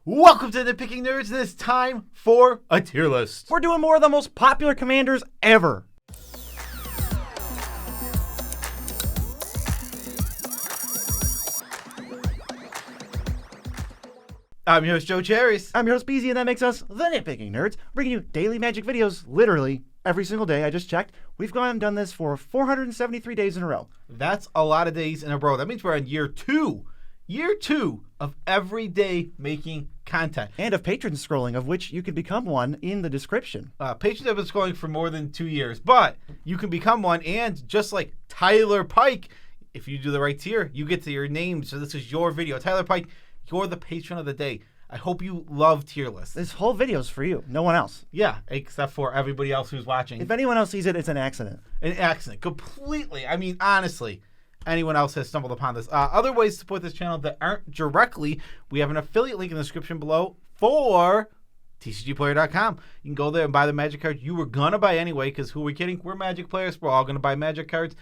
Welcome to Nitpicking Nerds, and it's time for a tier list. We're doing more of the most popular commanders ever. I'm your host, Joe Cherries. I'm your host, Beezy, and that makes us the Nitpicking Nerds, bringing you daily magic videos literally every single day. I just checked. We've gone and done this for 473 days in a row. That's a lot of days in a row. That means we're on year two of every day making content. And of patron scrolling, of which you can become one in the description. Patrons have been scrolling for more than 2 years, but you can become one, and just like Tyler Pike, if you do the right tier, you get to your name, so this is your video. Tyler Pike, you're the patron of the day. I hope you love tier lists. This whole video's for you, no one else. Yeah, except for everybody else who's watching. If anyone else sees it, it's an accident. An accident, completely. I mean, honestly, anyone else has stumbled upon this. Other ways to support this channel that aren't directly, we have an affiliate link in the description below for tcgplayer.com. You can go there and buy the magic cards you were going to buy anyway, because who are we kidding? We're magic players. We're all going to buy magic cards.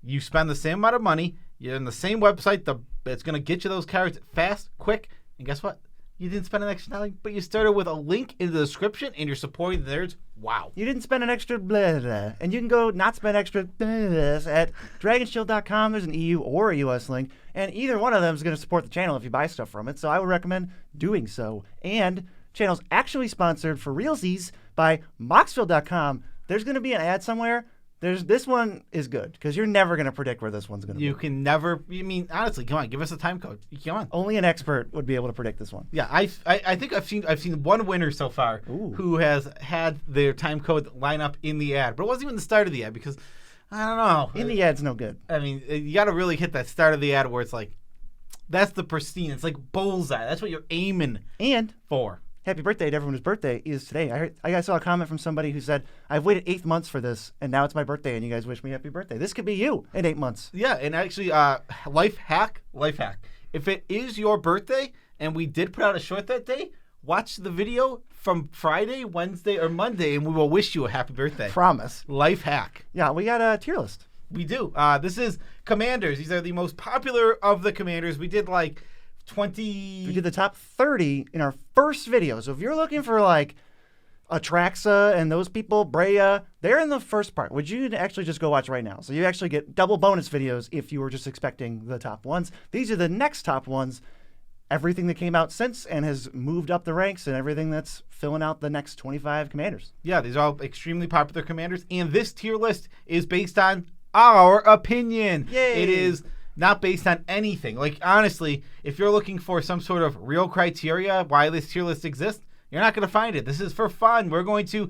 You spend the same amount of money. You're in the same website. It's going to get you those cards fast, quick, and guess what? You didn't spend an extra dollar, but you started with a link in the description, and you're supporting the nerds. Wow. You didn't spend an extra blah, blah. And you can go not spend extra blah, blah, at dragonshield.com. There's an EU or a US link, and either one of them is going to support the channel if you buy stuff from it, so I would recommend doing so. And channel's actually sponsored for realsies by Boxfield.com. There's going to be an ad somewhere. This one is good, because you're never going to predict where this one's going to be. You can never, I mean, honestly, come on, give us a time code. Come on. Only an expert would be able to predict this one. Yeah, I think I've seen one winner so far. Ooh. Who has had their time code line up in the ad, but it wasn't even the start of the ad, because I don't know. In the ad's no good. I mean, you got to really hit that start of the ad where it's like, that's the pristine. It's like bullseye. That's what you're aiming for. Happy birthday to everyone whose birthday is today. I saw a comment from somebody who said, I've waited 8 months for this, and now it's my birthday, and you guys wish me happy birthday. This could be you in 8 months. Yeah, and actually, life hack. If it is your birthday, and we did put out a short that day, watch the video from Friday, Wednesday, or Monday, and we will wish you a happy birthday. Promise. Life hack. Yeah, we got a tier list. We do. This is commanders. These are the most popular of the commanders. We did like 20. We did the top 30 in our first video. So if you're looking for like Atraxa and those people, Brea, they're in the first part, which you can actually just go watch right now. So you actually get double bonus videos if you were just expecting the top ones. These are the next top ones. Everything that came out since and has moved up the ranks and everything that's filling out the next 25 commanders. Yeah, these are all extremely popular commanders. And this tier list is based on our opinion. Yay. It is not based on anything. Like, honestly, if you're looking for some sort of real criteria why this tier list exists, you're not going to find it. This is for fun. We're going to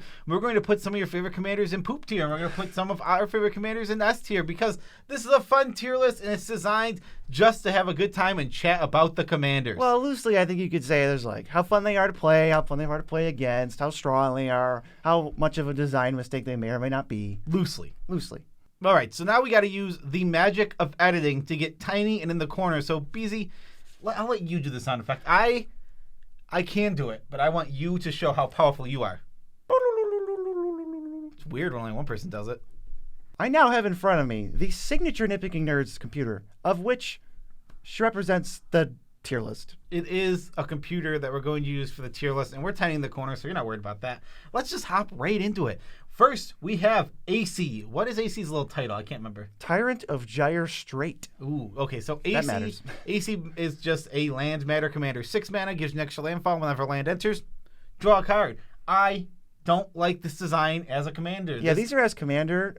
put some of your favorite commanders in poop tier, and we're going to put some of our favorite commanders in S tier, because this is a fun tier list, and it's designed just to have a good time and chat about the commanders. Well, loosely, I think you could say there's like how fun they are to play, how fun they are to play against, how strong they are, how much of a design mistake they may or may not be. Loosely. All right, so now we got to use the magic of editing to get tiny and in the corner. So, Beezy, I'll let you do the sound effect. I can do it, but I want you to show how powerful you are. It's weird when only one person does it. I now have in front of me the signature Nitpicking Nerds computer, of which she represents the tier list. It is a computer that we're going to use for the tier list, and we're tiny in the corner, so you're not worried about that. Let's just hop right into it. First, we have AC. What is AC's little title? I can't remember. Tyrant of Gyre Strait. Ooh, okay, so That matters. AC is just a land matter commander. 6 mana, gives you an extra landfall whenever land enters. Draw a card. I don't like this design as a commander. Yeah, these are as commander.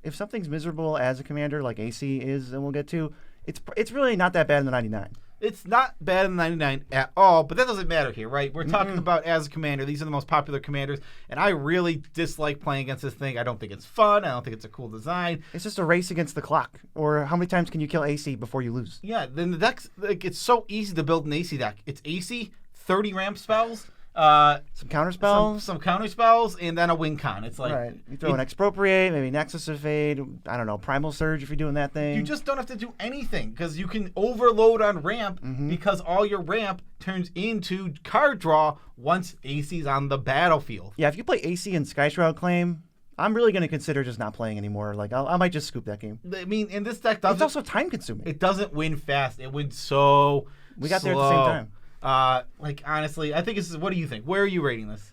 If something's miserable as a commander, like AC is, and we'll get to, it's really not that bad in the 99. It's not bad in the 99 at all, but that doesn't matter here, right? We're talking about as a commander. These are the most popular commanders, and I really dislike playing against this thing. I don't think it's fun. I don't think it's a cool design. It's just a race against the clock. Or how many times can you kill AC before you lose? Yeah, then the deck's, like, it's so easy to build an AC deck. It's AC, 30 ramp spells, some counter spells, some counter spells, and then a win con. It's like right. You throw an expropriate, maybe Nexus of Fade. I don't know, Primal Surge if you're doing that thing. You just don't have to do anything because you can overload on ramp because all your ramp turns into card draw once AC's on the battlefield. Yeah, if you play AC and Sky Shroud Claim, I'm really going to consider just not playing anymore. Like I might just scoop that game. I mean, in this deck doesn't. It's also time consuming. It doesn't win fast. It wins so. We got slow. there at the same time. Honestly, I think this is. What do you think? Where are you rating this?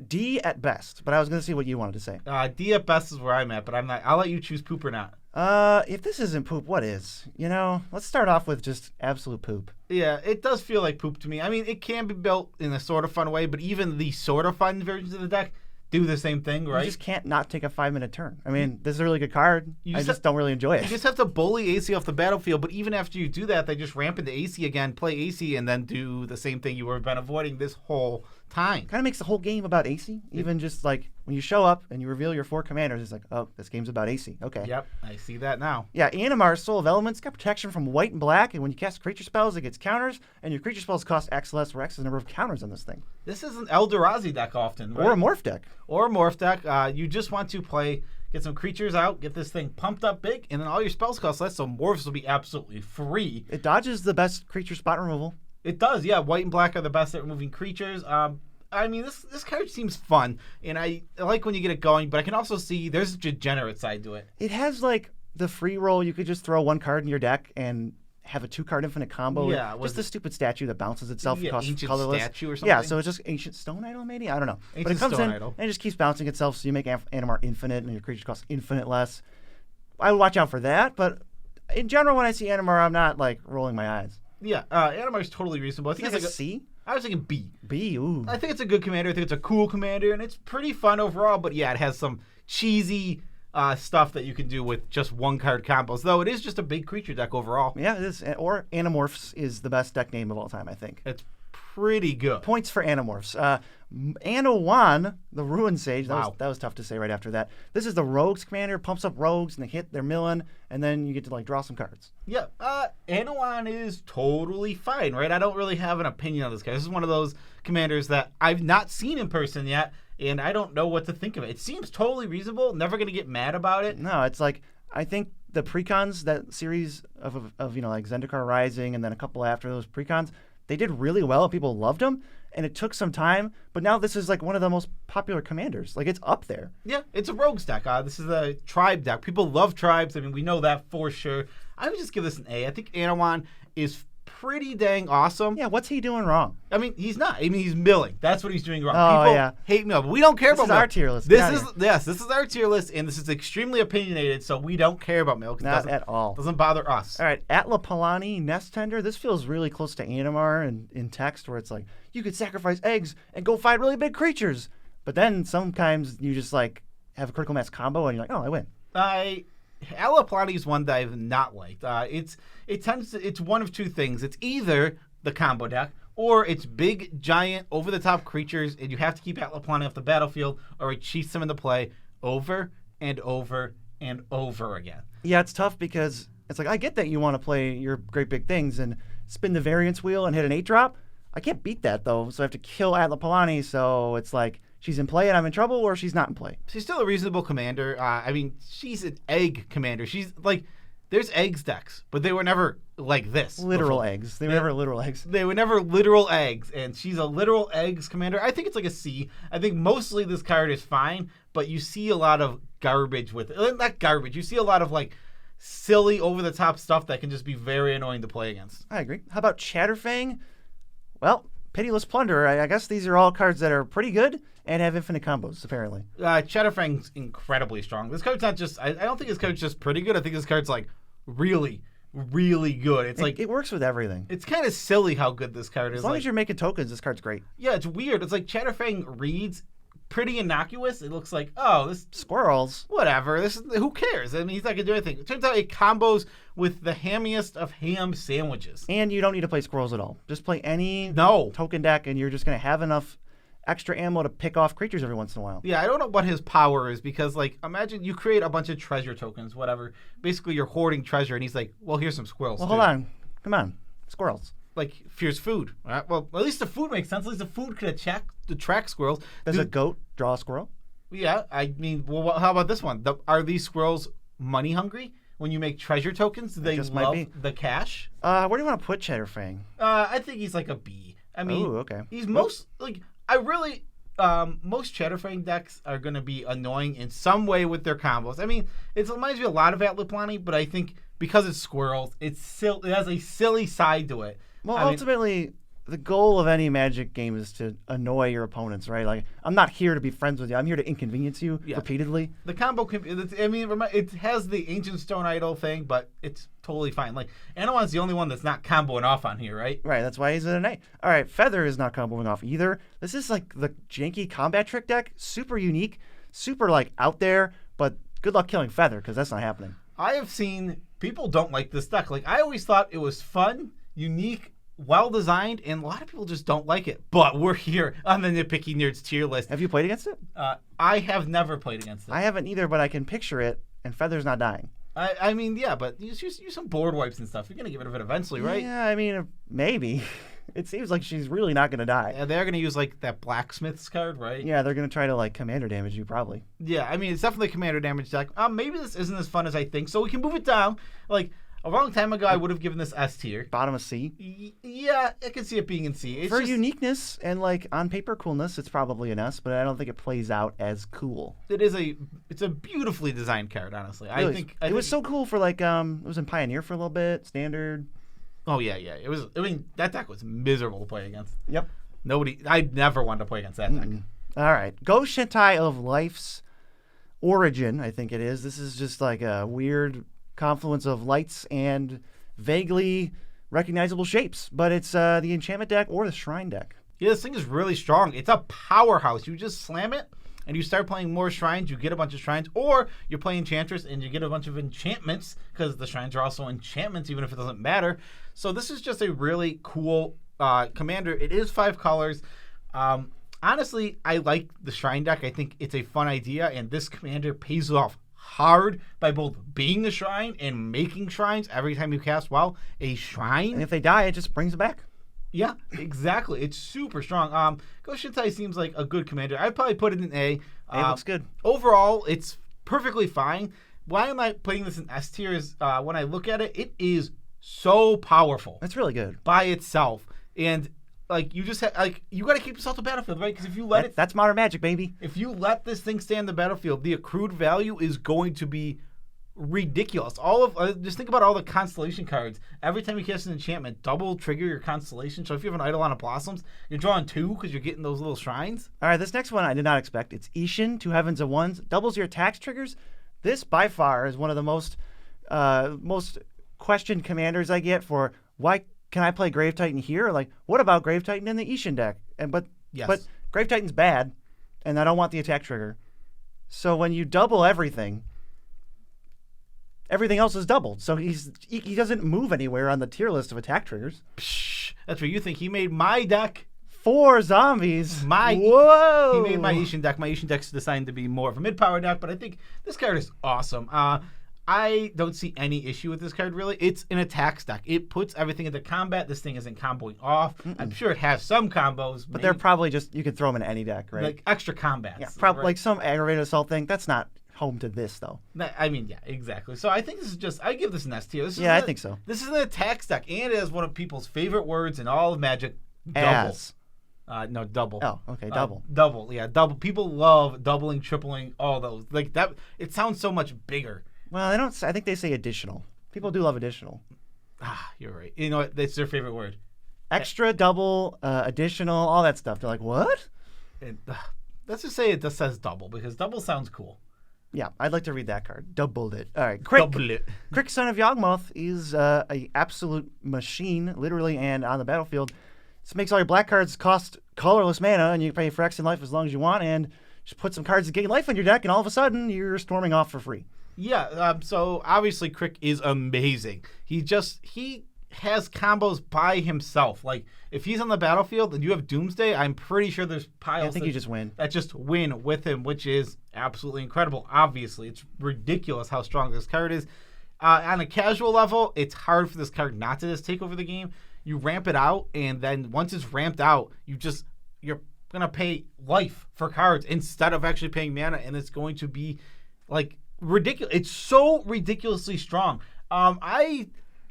D at best, but I was going to see what you wanted to say. D at best is where I'm at, but I'm not. I'll let you choose poop or not. If this isn't poop, what is? Let's start off with just absolute poop. Yeah, it does feel like poop to me. I mean, it can be built in a sort of fun way, but even the sort of fun versions of the deck do the same thing, right? You just can't not take a 5-minute turn. I mean, this is a really good card. I just don't really enjoy it. You just have to bully AC off the battlefield, but even after you do that, they just ramp into AC again, play AC, and then do the same thing you have been avoiding this whole time. Kind of makes the whole game about AC. Even just like when you show up and you reveal your 4 commanders, it's like, oh, this game's about AC. Okay. Yep, I see that now. Yeah, Animar, Soul of Elements, got protection from white and black, and when you cast creature spells, it gets counters, and your creature spells cost X less, where X is the number of counters on this thing. This is an Eldrazi deck often, right? Or a Morph deck. Or a Morph deck. You just want to get some creatures out, get this thing pumped up big, and then all your spells cost less, so Morphs will be absolutely free. It dodges the best creature spot removal. It does, yeah. White and black are the best at removing creatures. I mean, this card seems fun, and I like when you get it going, but I can also see there's a degenerate side to it. It has, like, the free roll. You could just throw 1 card in your deck and have a 2-card infinite combo. Yeah. Just the stupid statue that bounces itself. Yeah, costs ancient colorless. statue or something? Yeah, so it's just ancient stone idol, maybe? I don't know. Ancient but it comes stone in idol. and it just keeps bouncing itself, so you make Animar infinite, and your creatures cost infinite less. I would watch out for that, but in general, when I see Animar, I'm not, like, rolling my eyes. Yeah, Animar is totally reasonable. I think it's like a C? I was thinking B. B, ooh. I think it's a good commander. I think it's a cool commander, and it's pretty fun overall. But yeah, it has some cheesy stuff that you can do with just 1-card combos. Though it is just a big creature deck overall. Yeah, it is. Or Animorphs is the best deck name of all time, I think. It's pretty good. Points for Animorphs. Anawan, the Ruin Sage. Wow. That was tough to say right after that. This is the Rogues commander. Pumps up Rogues, and they hit their milling, and then you get to, like, draw some cards. Yeah, Anawan is totally fine, right? I don't really have an opinion on this guy. This is one of those commanders that I've not seen in person yet, and I don't know what to think of it. It seems totally reasonable. Never going to get mad about it. No, it's like, I think the precons, that series of like Zendikar Rising, and then a couple after those precons, they did really well. People loved them, and it took some time. But now this is like one of the most popular commanders. Like, it's up there. Yeah, it's a rogues deck. This is a tribe deck. People love tribes. I mean, we know that for sure. I would just give this an A. I think Anawan is pretty dang awesome. Yeah, what's he doing wrong? I mean, he's not. I mean, he's milling. That's what he's doing wrong. Oh, People yeah. hate mill, but we don't care about This is mill. our tier list. This is our tier list, and this is extremely opinionated, so we don't care about mill. Not at all. Doesn't bother us. All right, Atla Palani, Nest Tender. This feels really close to Animar in text, where it's like, you could sacrifice eggs and go fight really big creatures. But then sometimes you just, like, have a critical mass combo, and you're like, oh, I win. Atla Palani is one that I've not liked. It's one of 2 things. It's either the combo deck, or it's big, giant, over-the-top creatures, and you have to keep Atla Palani off the battlefield, or it cheats them into play over and over and over again. Yeah, it's tough because it's like, I get that you want to play your great big things and spin the variance wheel and hit an 8-drop. I can't beat that, though, so I have to kill Atla Palani, so it's like, she's in play and I'm in trouble, or she's not in play. She's still a reasonable commander. I mean, she's an egg commander. She's like, there's eggs decks, but they were never like this. Literal eggs. They were never literal eggs. They were never literal eggs, and she's a literal eggs commander. I think it's like a C. I think mostly this card is fine, but you see a lot of garbage with it. Not garbage. You see a lot of, like, silly, over-the-top stuff that can just be very annoying to play against. I agree. How about Chatterfang? Well, Pitiless Plunderer. I guess these are all cards that are pretty good and have infinite combos, apparently. Chatterfang's incredibly strong. This card's not just... I don't think this card's just pretty good. I think this card's, like, really, really good. It's like... It works with everything. It's kind of silly how good this card is. As long as you're making tokens, this card's great. Yeah, it's weird. It's like Chatterfang reads pretty innocuous. It looks like, oh, this... Squirrels. Whatever. Who cares? I mean, he's not going to do anything. It turns out it combos with the hammiest of ham sandwiches. And you don't need to play squirrels at all. Just play any token deck, and you're just going to have enough extra ammo to pick off creatures every once in a while. Yeah, I don't know what his power is, because, like, imagine you create a bunch of treasure tokens, whatever. Basically, you're hoarding treasure, and he's like, well, here's some squirrels. Well, hold on. Come on. Squirrels. Like, here's food. All right? Well, at least the food makes sense. At least the food could attract squirrels. Does a goat draw a squirrel? Yeah, I mean, well, how about this one? Are these squirrels money hungry? When you make treasure tokens, do they love the cash? Where do you want to put Chatterfang? I think he's like a B. I mean, okay. He's most Chatterfang decks are going to be annoying in some way with their combos. I mean, it reminds me a lot of Atla Palani, but I think because it's squirrels, it has a silly side to it. Well, ultimately, the goal of any Magic game is to annoy your opponents, right? Like, I'm not here to be friends with you. I'm here to inconvenience you repeatedly. The combo can it has the Ancient Stone Idol thing, but it's totally fine. Like, Anawan's the only one that's not comboing off on here, right? Right, that's why he's an A. All right, Feather is not comboing off either. This is like the janky combat trick deck. Super unique, super like out there, but good luck killing Feather because that's not happening. I have seen people don't like this deck. Like, I always thought it was fun, unique, well-designed, and a lot of people just don't like it. But we're here on the Nitpicking Nerds tier list. Have you played against it? I have never played against it. I haven't either, but I can picture it, and Feather's not dying. I mean, yeah, but use some board wipes and stuff. You're going to get rid of it eventually, right? Yeah, I mean, maybe. It seems like she's really not going to die. Yeah, they're going to use, like, that Blacksmith's card, right? Yeah, they're going to try to, like, commander damage you, probably. Yeah, I mean, it's definitely a commander damage deck. Maybe this isn't as fun as I think, so we can move it down. Like, a long time ago, I would have given this S tier. Bottom of C? Yeah, I can see it being in C. It's For just, uniqueness and, like, on paper coolness, it's probably an S, but I don't think it plays out as cool. It's a beautifully designed card, honestly. Really, I think it was so cool for, like, it was in Pioneer for a little bit, Standard. Oh, yeah. It was. I mean, that deck was miserable to play against. Yep. I never wanted to play against that deck. All right. Go Shintai of Life's Origin, I think it is. This is just like a weird confluence of lights and vaguely recognizable shapes. But it's the enchantment deck or the shrine deck. Yeah, this thing is really strong. It's a powerhouse. You just slam it, and you start playing more shrines, you get a bunch of shrines, or you're playing Enchantress and you get a bunch of enchantments, because the shrines are also enchantments, even if it doesn't matter. So this is just a really cool commander. It is 5 colors. Honestly, I like the shrine deck. I think it's a fun idea, and this commander pays off hard by both being the shrine and making shrines every time you cast, a shrine. And if they die, it just brings it back. Yeah, exactly. It's super strong. Ghost Shintai seems like a good commander. I'd probably put it in A. A looks good. Overall, it's perfectly fine. Why am I putting this in S tier is when I look at it, it is so powerful. That's really good. By itself. And like you just you got to keep yourself to battlefield, right? Because if you let that's modern Magic, baby. If you let this thing stay on the battlefield, the accrued value is going to be ridiculous. Just think about all the constellation cards. Every time you cast an enchantment, double trigger your constellation. So if you have an Eidolon of Blossoms, you're drawing 2 because you're getting those little shrines. All right, this next one I did not expect. It's Ishin, 2 Heavens of Ones, doubles your attacks triggers. This by far is one of the most questioned commanders I get for why can I play Grave Titan here? Like, what about Grave Titan in the Ishin deck? But Grave Titan's bad, and I don't want the attack trigger. So when you double everything else is doubled. So he doesn't move anywhere on the tier list of attack triggers. Psh, that's what you think. He made my deck 4 zombies. Whoa! He made my Ishin deck. My Ishin deck's designed to be more of a mid-power deck, but I think this card is awesome. I don't see any issue with this card, really. It's an attacks deck. It puts everything into combat. This thing isn't comboing off. I'm sure it has some combos. But they're probably just, you could throw them in any deck, right? Like extra combats. Yeah, probably like some aggravated assault thing. That's not home to this, though. I mean, yeah, exactly. So I think this is just, I give this an S tier. I think so. This is an attacks deck, and it is one of people's favorite words in all of Magic. Double. No, double. Oh, okay, double. Double, yeah, double. People love doubling, tripling, all those. Like that, it sounds so much bigger. Well, I don't. I think they say additional. People do love additional. You're right. You know what? That's their favorite word. Extra, double, additional, all that stuff. They're like, what? Let's just say it just says double, because double sounds cool. Yeah, I'd like to read that card. Doubled it. All right, Crick. Double it. Crick, son of Yawgmoth, is a absolute machine, literally and on the battlefield. This makes all your black cards cost colorless mana, and you can pay for X in life as long as you want, and just put some cards that gain life on your deck, and all of a sudden, you're storming off for free. Yeah, so obviously Crick is amazing. He has combos by himself. Like, if he's on the battlefield and you have Doomsday, I'm pretty sure there's piles I think you just win. That just win with him, which is absolutely incredible. Obviously, it's ridiculous how strong this card is. On a casual level, it's hard for this card not to just take over the game. You ramp it out, and then once it's ramped out, you're going to pay life for cards instead of actually paying mana, and it's going to be, like, ridiculous. It's so ridiculously strong. I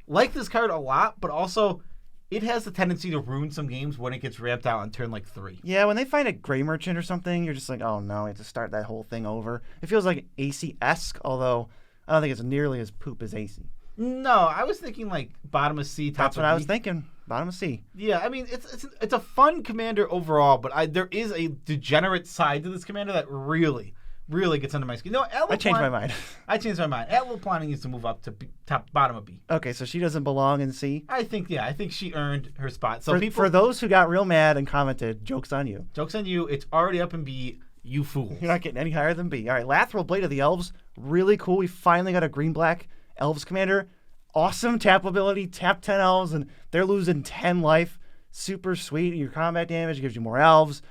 like this card a lot, but also it has the tendency to ruin some games when it gets ramped out on turn 3. Yeah, when they find a Gray Merchant or something, you're just like, oh no, I have to start that whole thing over. It feels like AC-esque, although I don't think it's nearly as poop as AC. No, I was thinking like bottom of C, top That's of what D. I was thinking. Bottom of C. Yeah, I mean, it's a fun commander overall, but there is a degenerate side to this commander that really gets under my skin. No, I changed my mind. I changed my mind. Alluro needs to move up to bottom of B. Okay, so she doesn't belong in C? I think she earned her spot. So for those who got real mad and commented, joke's on you. Joke's on you. It's already up in B. You fool. You're not getting any higher than B. All right, Lathril Blade of the Elves. Really cool. We finally got a green-black Elves commander. Awesome tap ability. Tap 10 Elves, and they're losing 10 life. Super sweet. Your combat damage gives you more Elves.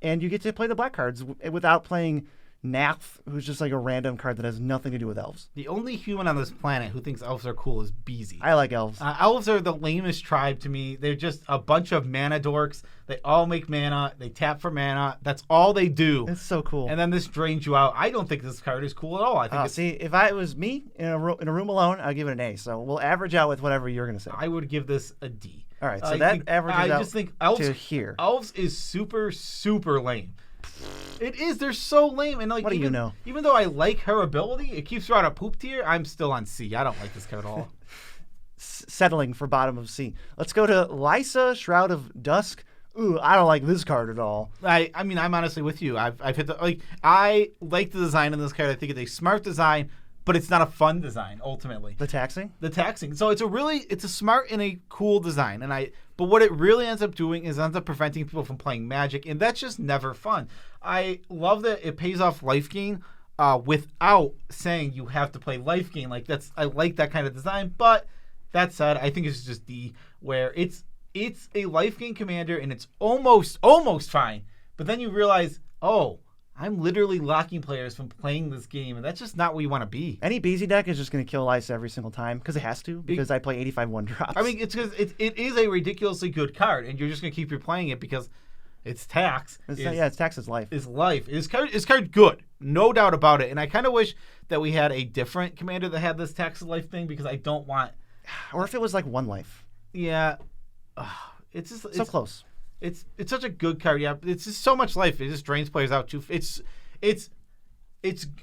And you get to play the black cards without playing Nath, who's just like a random card that has nothing to do with Elves. The only human on this planet who thinks Elves are cool is Beezy. I like Elves. Elves are the lamest tribe to me. They're just a bunch of mana dorks. They all make mana. They tap for mana. That's all they do. It's so cool. And then this drains you out. I don't think this card is cool at all. I think see, if it was me in a room alone, I'd give it an A. So we'll average out with whatever you're going to say. I would give this a D. All right, so that averages out just think Elves, to here. Elves is super, super lame. It is. They're so lame. And like, what do you know? Even though I like her ability, it keeps her out of poop tier. I'm still on C. I don't like this card at all. Settling for bottom of C. Let's go to Lysa, Shroud of Dusk. Ooh, I don't like this card at all. I mean, I'm honestly with you. I've hit I like the design in this card. I think it's a smart design, but it's not a fun design ultimately. The taxing. So it's a smart and a cool design, but what it really ends up doing is ends up preventing people from playing Magic, and that's just never fun. I love that it pays off life gain without saying you have to play life gain. I like that kind of design, but that said, I think it's just D, where it's a life gain commander and it's almost fine, but then you realize, oh, I'm literally locking players from playing this game, and that's just not where you want to be. Any Beezy deck is just going to kill Lysa every single time because it has to, because I play 85 1-drops. I mean, it's because it is a ridiculously good card, and you're just going to keep replaying it because it's tax. It's tax is life. Is life. Is card good. No doubt about it. And I kind of wish that we had a different commander that had this tax is life thing, because I don't want... Or if it was like one life. Yeah. It's just... So close. It's such a good card. Yeah, it's just so much life. It just drains players out too. It's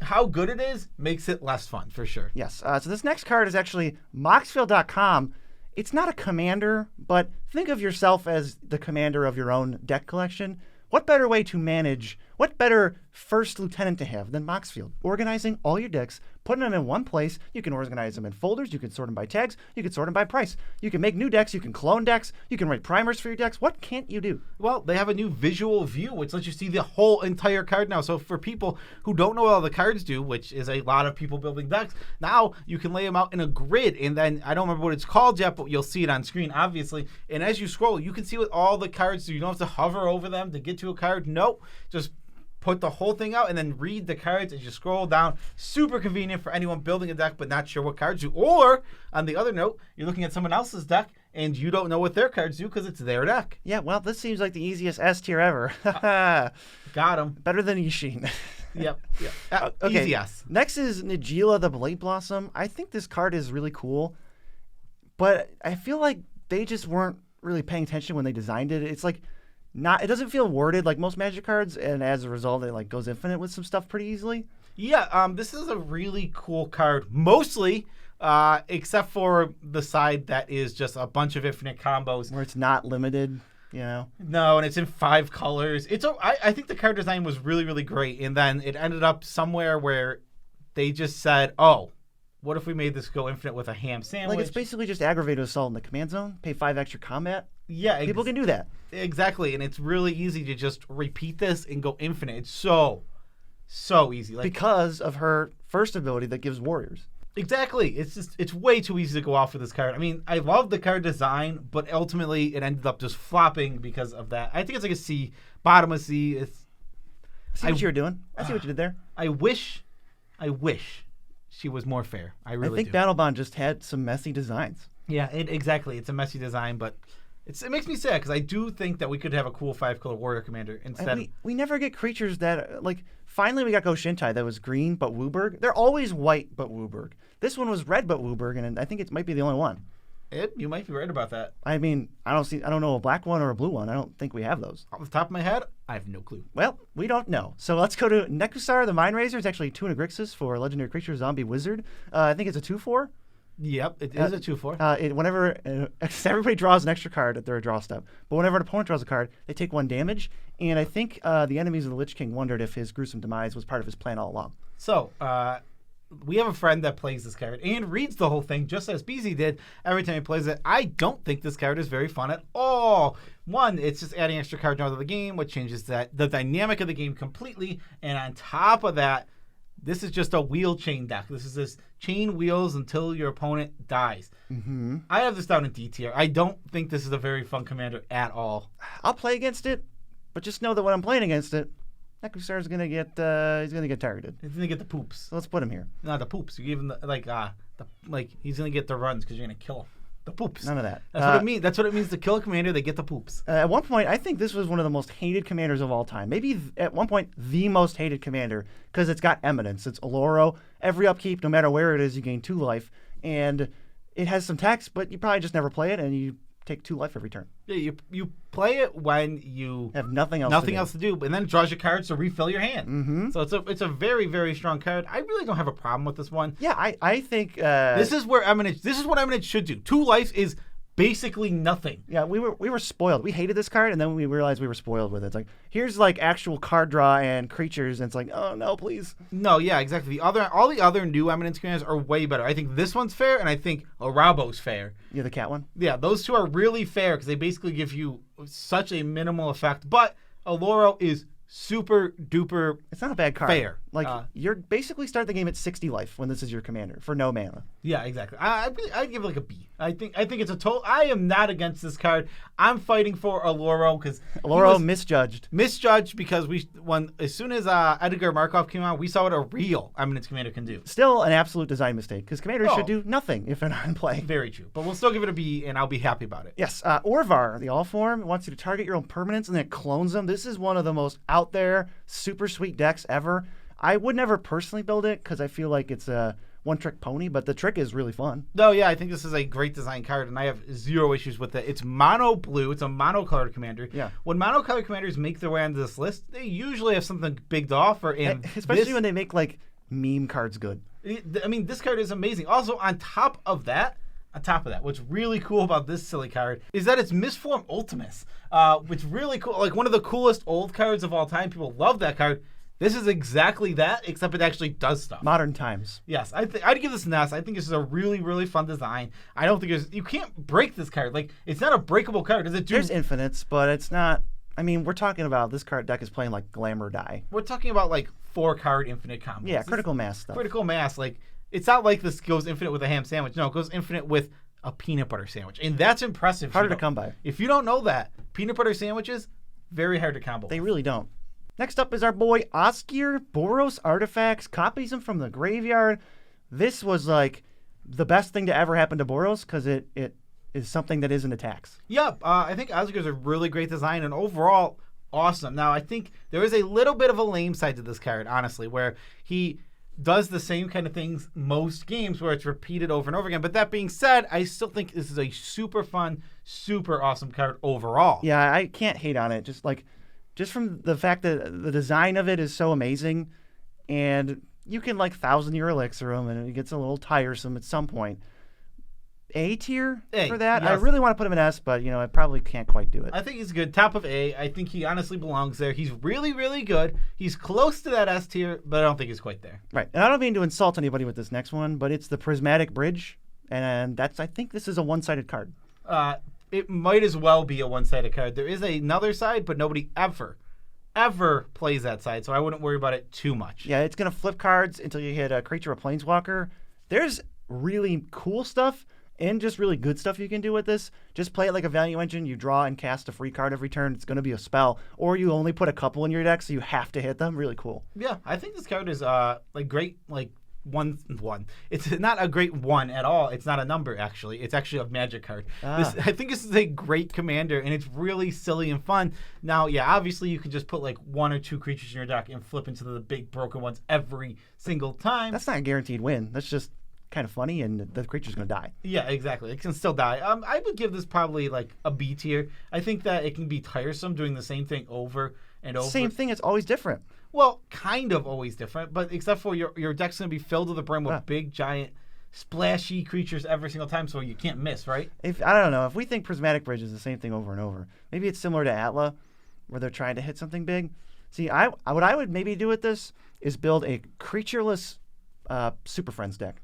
how good it is makes it less fun for sure. Yes. So this next card is actually Boxfield.com. It's not a commander, but think of yourself as the commander of your own deck collection. What better way to manage? What better first lieutenant to have than Boxfield? Organizing all your decks, putting them in one place. You can organize them in folders. You can sort them by tags. You can sort them by price. You can make new decks. You can clone decks. You can write primers for your decks. What can't you do? Well, they have a new visual view, which lets you see the whole entire card now. So for people who don't know what all the cards do, which is a lot of people building decks, now you can lay them out in a grid. And then, I don't remember what it's called yet, but you'll see it on screen, obviously. And as you scroll, you can see what all the cards do. You don't have to hover over them to get to a card. Nope. Just put the whole thing out and then read the cards as you scroll down. Super convenient for anyone building a deck but not sure what cards do. Or, on the other note, you're looking at someone else's deck and you don't know what their cards do because it's their deck. Yeah, well, this seems like the easiest S tier ever. Got him. Better than Yishin. Yep. Okay. Easy S. Next is Nigella the Blade Blossom. I think this card is really cool, but I feel like they just weren't really paying attention when they designed it. It's like, it doesn't feel worded like most Magic cards, and as a result, it goes infinite with some stuff pretty easily. Yeah, this is a really cool card, mostly, except for the side that is just a bunch of infinite combos. Where it's not limited, you know? No, and it's in 5 colors. I think the card design was really, really great, and then it ended up somewhere where they just said, oh, what if we made this go infinite with a ham sandwich? It's basically just aggravated assault in the command zone, pay 5 extra combat. Yeah, people can do that. Exactly, and it's really easy to just repeat this and go infinite. It's so easy. Because of her first ability that gives warriors. Exactly. It's way too easy to go off with this card. I mean, I love the card design, but ultimately it ended up just flopping because of that. I think it's like a C, bottom of C. I see what you were doing. I see what you did there. I wish she was more fair. I think Battle Bond just had some messy designs. Yeah, exactly. It's a messy design, but it makes me sad because I do think that we could have a cool 5-color warrior commander instead. We never get creatures that, finally we got Go Shintai that was green but Wooburg. They're always white but Wooburg. This one was red but Wooburg, and I think it might be the only one. You might be right about that. I mean, I don't know a black one or a blue one. I don't think we have those. Off the top of my head, I have no clue. Well, we don't know. So let's go to Nekosar the Mind Razor. It's actually 2 Grixis for Legendary Creature Zombie Wizard. I think it's a 2/4. Yep, it is a 2/4. Whenever everybody draws an extra card at their draw step, but whenever an opponent draws a card, they take 1 damage. And I think the enemies of the Lich King wondered if his gruesome demise was part of his plan all along. So, we have a friend that plays this card and reads the whole thing just as BZ did every time he plays it. I don't think this card is very fun at all. One, it's just adding extra card draw to the game, which changes the dynamic of the game completely. And on top of that, this is just a wheel chain deck. This is this chain wheels until your opponent dies. Mm-hmm. I have this down in D tier. I don't think this is a very fun commander at all. I'll play against it, but just know that when I'm playing against it, Nekosar is gonna get targeted. He's gonna get the poops. So let's put him here. Not the poops. You give him he's gonna get the runs because you're gonna kill him. The poops. None of that. That's what it means. That's what it means to kill a commander. They get the poops. At one point, I think this was one of the most hated commanders of all time. Maybe at one point, the most hated commander because it's got eminence. It's Alluro. Every upkeep, no matter where it is, you gain 2 life. And it has some text, but you probably just never play it, and you take 2 life every turn. Yeah, you play it when you have nothing else to do, and then it draws your cards to refill your hand. Mm-hmm. So it's a very, very strong card. I really don't have a problem with this one. Yeah, I think this is what Eminence should do. 2 life is basically nothing. Yeah, we were spoiled. We hated this card, and then we realized we were spoiled with it. It's like, here's like actual card draw and creatures, and it's like, oh no, please. No, yeah, exactly. All the other new Eminence commanders are way better. I think this one's fair, and I think Arabo's fair. Yeah, the cat one? Yeah, those two are really fair because they basically give you such a minimal effect. But Alluro is super duper. It's not a bad card. Fair. Like you're basically start the game at 60 life when this is your commander for no mana. Yeah, exactly. I'd give it like a B. I think it's a total. I am not against this card. I'm fighting for Alluro because Alluro misjudged because as soon as Edgar Markov came out, we saw what a real Eminence commander can do. Still an absolute design mistake because commanders should do nothing if they're not in play. Very true, but we'll still give it a B, and I'll be happy about it. Yes, Orvar, the all form, wants you to target your own permanents and then it clones them. This is one of the most out there, super sweet decks ever. I would never personally build it because I feel like it's a one-trick pony, but the trick is really fun. No, yeah, I think this is a great design card, and I have 0 issues with it. It's mono blue. It's a mono-colored commander. Yeah. When mono-colored commanders make their way onto this list, they usually have something big to offer. And especially when they make, like, meme cards good. I mean, this card is amazing. Also, on top of that, what's really cool about this silly card is that it's Mistform Ultimus, which is really cool. Like, one of the coolest old cards of all time. People love that card. This is exactly that, except it actually does stuff. Modern times. Yes, I'd give this an S. I think this is a really, really fun design. I don't think you can't break this card. Like, it's not a breakable card. Does it do? There's infinites, but it's not. I mean, we're talking about this card deck is playing like Glamour Die. We're talking about like 4-card infinite combos. Yeah, critical mass stuff. Critical mass. Like, it's not like this goes infinite with a ham sandwich. No, it goes infinite with a peanut butter sandwich, and that's impressive. Harder to come by. If you don't know that, peanut butter sandwiches, very hard to combo. They really don't. Next up is our boy Osgood, Boros Artifacts, copies them from the graveyard. This was like the best thing to ever happen to Boros because it is something that isn't a tax. Yep, I think Osgood is a really great design and overall awesome. Now, I think there is a little bit of a lame side to this card, honestly, where he does the same kind of things most games where it's repeated over and over again. But that being said, I still think this is a super fun, super awesome card overall. Yeah, I can't hate on it. Just from the fact that the design of it is so amazing, and you can like 1,000-year elixir them, and it gets a little tiresome at some point. A tier for that. Yes. I really want to put him in S, but I probably can't quite do it. I think he's good. Top of A. I think he honestly belongs there. He's really, really good. He's close to that S tier, but I don't think he's quite there. Right. And I don't mean to insult anybody with this next one, but it's the Prismatic Bridge, and I think this is a one-sided card. It might as well be a one-sided card. There is another side, but nobody ever plays that side, so I wouldn't worry about it too much. Yeah, it's going to flip cards until you hit a creature or planeswalker. There's really cool stuff and just really good stuff you can do with this. Just play it like a value engine. You draw and cast a free card every turn. It's going to be a spell. Or you only put a couple in your deck, so you have to hit them. Really cool. Yeah, I think this card is great, one. It's not a great one at all. It's not a number, actually. It's actually a magic card. I think this is a great commander, and it's really silly and fun. Now, yeah, obviously you can just put like 1 or 2 creatures in your deck and flip into the big broken ones every single time. That's not a guaranteed win. That's just kind of funny, and the creature's going to die. Yeah, exactly. It can still die. I would give this probably like a B tier. I think that it can be tiresome doing the same thing over and over. Same thing. It's always different. Well, kind of always different, but except for your deck's going to be filled to the brim with big, giant splashy creatures every single time, so you can't miss, right? If I don't know, if we think Prismatic Bridge is the same thing over and over, maybe it's similar to Atla, where they're trying to hit something big. See, what I would maybe do with this is build a creatureless Super Friends deck.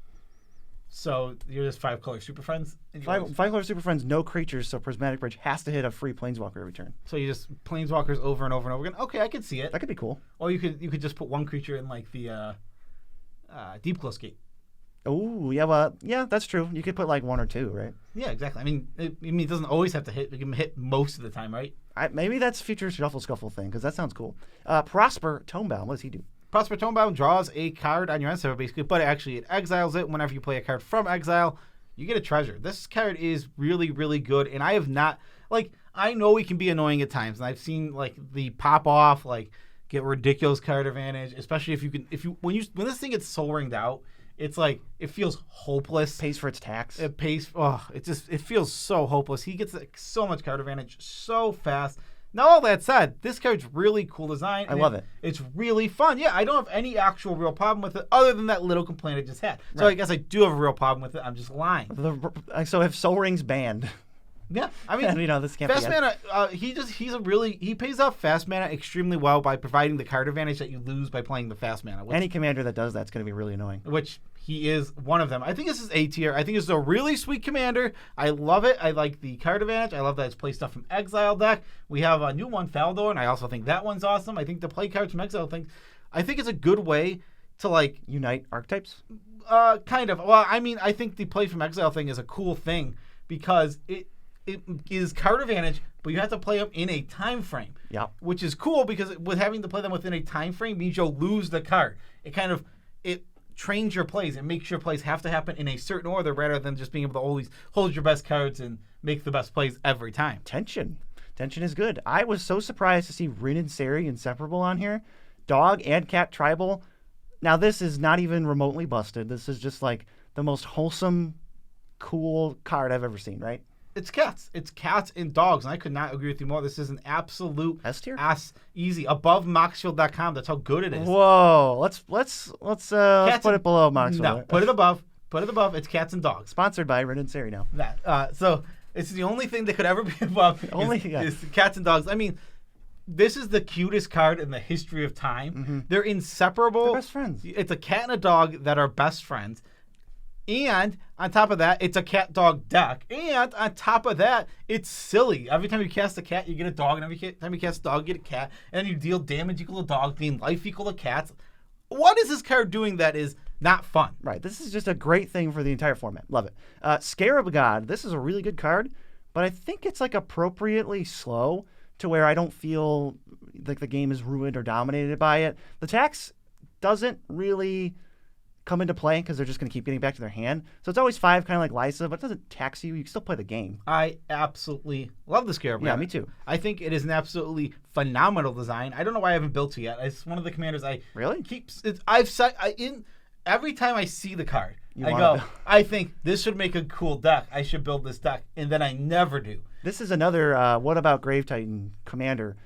So you're just 5-color Super Friends? Five color Super Friends, no creatures, so Prismatic Bridge has to hit a free Planeswalker every turn. So you just Planeswalkers over and over and over again? Okay, I can see it. That could be cool. Or you could just put one creature in like the Deep Close Gate. Oh, yeah, well, yeah, that's true. You could put like 1 or 2, right? Yeah, exactly. I mean, it doesn't always have to hit. It can hit most of the time, right? Maybe that's future Shuffle Scuffle thing, because that sounds cool. Prosper Tonebound, what does he do? Prosper Tonebound draws a card on your end server, basically, but actually it exiles it. Whenever you play a card from exile, you get a treasure. This card is really, really good, and I have not, like, I know it can be annoying at times, and I've seen, like, the pop off, like, get ridiculous card advantage, especially when this thing gets soul ringed out, it's like, it feels hopeless. Pays for its tax. It feels so hopeless. He gets like, so much card advantage so fast. Now, all that said, this card's really cool design. I love it. It's really fun. Yeah, I don't have any actual real problem with it other than that little complaint I just had. So I guess I do have a real problem with it. I'm just lying. So if Soul Ring's banned. Yeah, I mean, this can't fast be mana. He pays off fast mana extremely well by providing the card advantage that you lose by playing the fast mana. Any commander that does that's going to be really annoying. Which he is one of them. I think this is A tier. I think this is a really sweet commander. I love it. I like the card advantage. I love that it's play stuff from Exile deck. We have a new one, Faldor, and I also think that one's awesome. I think the play cards from Exile I think it's a good way to like unite archetypes. Kind of. Well, I mean, I think the play from Exile thing is a cool thing because it is card advantage, but you have to play them in a time frame. Yeah. Which is cool because with having to play them within a time frame means you'll lose the card. It trains your plays. It makes your plays have to happen in a certain order rather than just being able to always hold your best cards and make the best plays every time. Tension is good. I was so surprised to see Rin and Seri inseparable on here. Dog and cat tribal. Now this is not even remotely busted. This is just like the most wholesome, cool card I've ever seen, right? It's cats. It's cats and dogs, and I could not agree with you more. This is an absolute S tier, easy above Maraschiello.com. That's how good it is. Whoa, let's put it below Maraschiello. No, put it above. Put it above. It's cats and dogs. Sponsored by Rin and Seri now. So it's the only thing that could ever be above. Is cats and dogs. I mean, this is the cutest card in the history of time. Mm-hmm. They're inseparable. They're best friends. It's a cat and a dog that are best friends. And on top of that, it's a cat-dog deck. And on top of that, it's silly. Every time you cast a cat, you get a dog. And every time you cast a dog, you get a cat. And you deal damage equal to dog, gain life equal to cats. What is this card doing that is not fun? Right. This is just a great thing for the entire format. Love it. Scarab God. This is a really good card. But I think it's like appropriately slow to where I don't feel like the game is ruined or dominated by it. The tax doesn't really come into play because they're just going to keep getting back to their hand. So it's always 5, kind of like Lysa, but it doesn't tax you. You can still play the game. I absolutely love the Scarab. Yeah, me too. I think it is an absolutely phenomenal design. I don't know why I haven't built it yet. It's one of the commanders I really every time I see the card, I think this should make a cool deck. I should build this deck, and then I never do. This is another what about Grave Titan commander?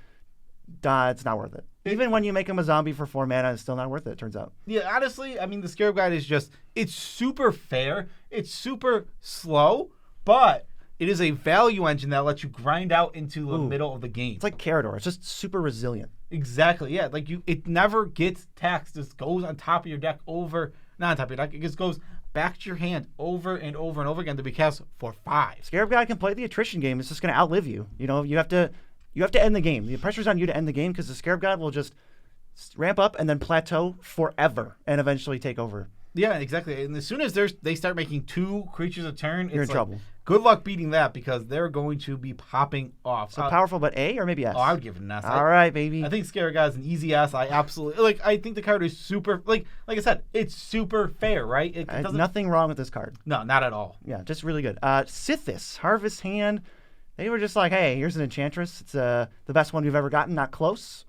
It's not worth it. Even when you make him a zombie for 4 mana, it's still not worth it, it turns out. Yeah, honestly, I mean, the Scarab Guide is it's super fair. It's super slow, but it is a value engine that lets you grind out into the middle of the game. It's like Carador. It's just super resilient. Exactly, yeah. Like it never gets taxed. It just goes on top of your deck not on top of your deck. It just goes back to your hand over and over and over again to be cast for 5. Scarab Guide can play the attrition game. It's just going to outlive you. You know, you have to end the game. The pressure's on you to end the game because the Scarab God will just ramp up and then plateau forever and eventually take over. Yeah, exactly. And as soon as they start making 2 creatures a turn, you're in trouble. Good luck beating that because they're going to be popping off. So powerful, but A or maybe S? Oh, I would give it an S. All right, baby. I think Scarab God is an easy S. I absolutely I think the card is super like I said, it's super fair, right? There's nothing wrong with this card. No, not at all. Yeah, just really good. Sithis, Harvest Hand. They were just like, hey, here's an Enchantress. It's the best one we've ever gotten. Not close.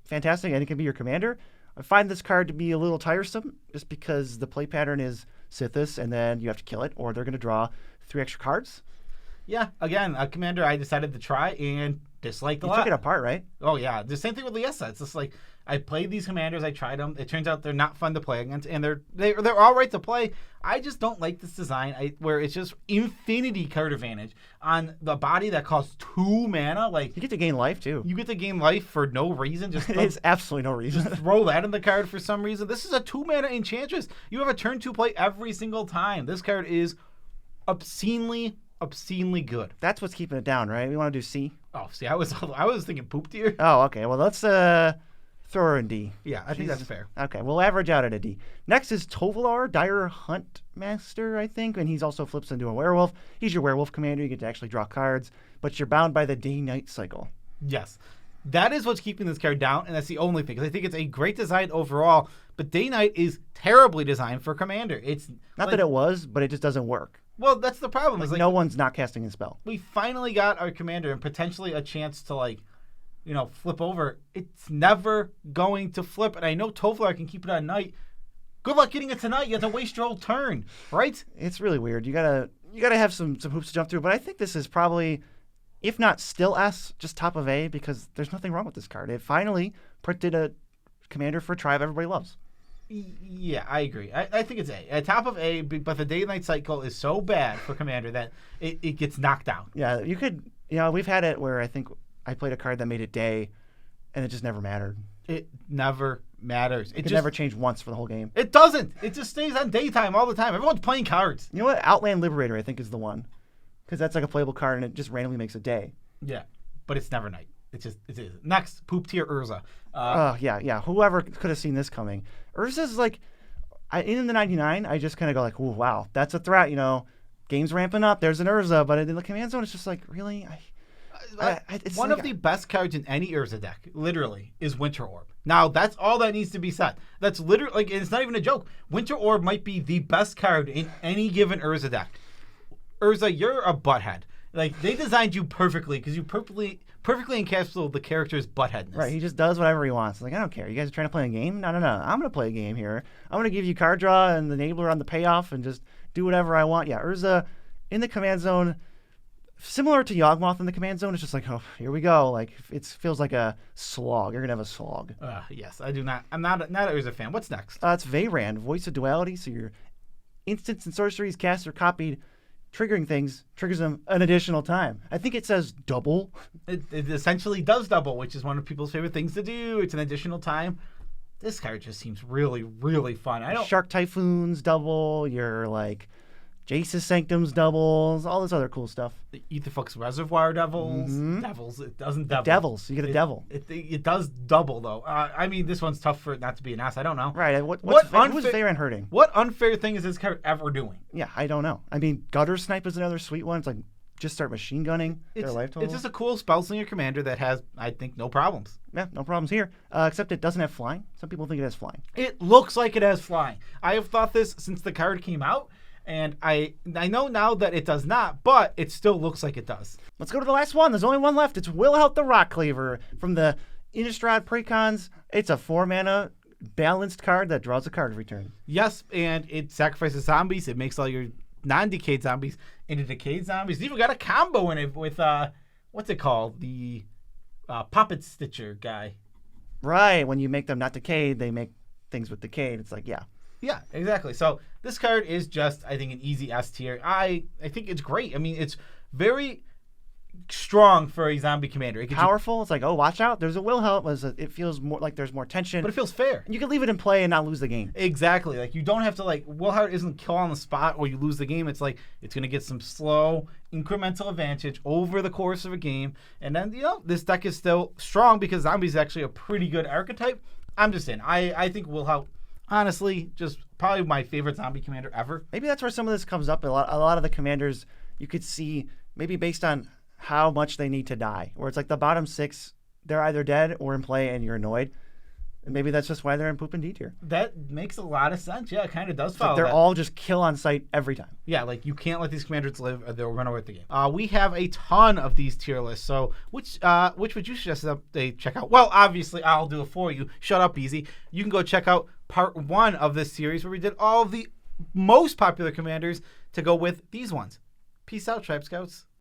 Fantastic, and it can be your commander. I find this card to be a little tiresome just because the play pattern is Sithis, and then you have to kill it, or they're going to draw 3 extra cards. Yeah, again, a commander I decided to try and disliked a You lot. took it apart, right? Oh, yeah. The same thing with Lyra. It's just like, I played these commanders, I tried them. It turns out they're not fun to play against, and they're all right to play. I just don't like this design where it's just infinity card advantage on the body that costs 2 mana. Like, You get to gain life, too. you get to gain life for no reason. Just It's absolutely no reason. throw that in the card for some reason. This is a 2 mana Enchantress. You have a turn 2 play every single time. This card is obscenely good. That's what's keeping it down, right? We want to do C? Oh, see, I was thinking poop tier. Oh, okay. Well, let's throw her in D. Yeah, I think that's fair. Okay, we'll average out at a D. Next is Tovalar, Dire Hunt Master, I think, and he's also flips into a werewolf. He's your werewolf commander. You get to actually draw cards, but you're bound by the day-night cycle. Yes. That is what's keeping this card down, and that's the only thing. Because I think it's a great design overall, but Day-Night is terribly designed for Commander. It's Not that it was, but it just doesn't work. Well, that's the problem. Like, no one's not casting a spell. We finally got our Commander and potentially a chance to, flip over. It's never going to flip, and I know Tovalar can keep it on night. Good luck getting it tonight. You have to waste your whole turn, right? It's really weird. You gotta have some hoops to jump through, but I think this is probably, if not still S, just top of A, because there's nothing wrong with this card. It finally printed a commander for a tribe everybody loves. Yeah, I agree. I think it's A. At top of A, but the day-night cycle is so bad for Commander that it gets knocked down. Yeah, we've had it where I think I played a card that made it day, and it just never mattered. It never matters. It never changed once for the whole game. It doesn't. It just stays on daytime all the time. Everyone's playing cards. You know what? Outland Liberator, I think, is the one. Because that's like a playable card, and it just randomly makes a day. Yeah, but it's never night. It is. Next, poop tier Urza. Yeah. Whoever could have seen this coming. Urza's like, in the 99, I just kind of go like, ooh, wow, that's a threat. Game's ramping up. There's an Urza, but in the command zone, it's just like, really? It's one of the best cards in any Urza deck, literally, is Winter Orb. Now, that's all that needs to be said. That's literally, it's not even a joke. Winter Orb might be the best card in any given Urza deck. Urza, you're a butthead. They designed you perfectly because you perfectly encapsulate the character's buttheadness. Right, he just does whatever he wants. I don't care. You guys are trying to play a game? No. I'm going to play a game here. I'm going to give you card draw and the enabler on the payoff and just do whatever I want. Yeah, Urza in the command zone, similar to Yawgmoth in the command zone, it's just like, oh, here we go. It feels like a slog. You're going to have a slog. Yes, I do not. I'm not an Urza fan. What's next? It's Vyran, Voice of Duality. So your instants and sorceries cast or copied, triggering things, triggers them an additional time. I think it says double. It essentially does double, which is one of people's favorite things to do. It's an additional time. This card just seems really, really fun. Shark Typhoons double, your Jace's Sanctums doubles, all this other cool stuff. The Aetherflux Reservoir Devils. Devils. It doesn't double. Devils. You get a devil. It does double, though. this one's tough for it not to be an ass. I don't know. Right. Who's Vyran hurting? What unfair thing is this card ever doing? Yeah, I don't know. Gutter Snipe is another sweet one. It's like, just start machine gunning their life total. It's just a cool spellslinger commander that has, I think, no problems. Yeah, no problems here. Except it doesn't have flying. Some people think it has flying. It looks like it has flying. I have thought this since the card came out. And I know now that it does not, but it still looks like it does. Let's go to the last one. There's only one left. It's Willhout the Rock Cleaver from the Innistrad Precons. It's a 4-mana balanced card that draws a card every turn. Yes, and it sacrifices zombies. It makes all your non-decayed zombies into decayed zombies. It's even got a combo in it with, what's it called? The Puppet Stitcher guy. Right. When you make them not decayed, they make things with decayed. It's like, yeah. Yeah, exactly. So this card is just, I think, an easy S tier. I think it's great. It's very strong for a zombie commander. Powerful. It's like, oh, watch out. There's a Willhout. It feels more like there's more tension. But it feels fair. You can leave it in play and not lose the game. Exactly. You don't have to, Willhout isn't kill on the spot or you lose the game. It's it's going to get some slow, incremental advantage over the course of a game. And then, this deck is still strong because zombie is actually a pretty good archetype. I'm just saying, I think Willhout, honestly, just probably my favorite zombie commander ever. Maybe that's where some of this comes up. A lot of the commanders you could see maybe based on how much they need to die. Where it's like the bottom 6, they're either dead or in play and you're annoyed. And maybe that's just why they're in poop and D tier. That makes a lot of sense. Yeah, it kind of does follow they're all just kill on sight every time. Yeah, you can't let these commanders live or they'll run away with the game. We have a ton of these tier lists. So which would you suggest that they check out? Well, obviously, I'll do it for you. Shut up, Easy. You can go check out part 1 of this series where we did all of the most popular commanders to go with these ones. Peace out, Tribe Scouts.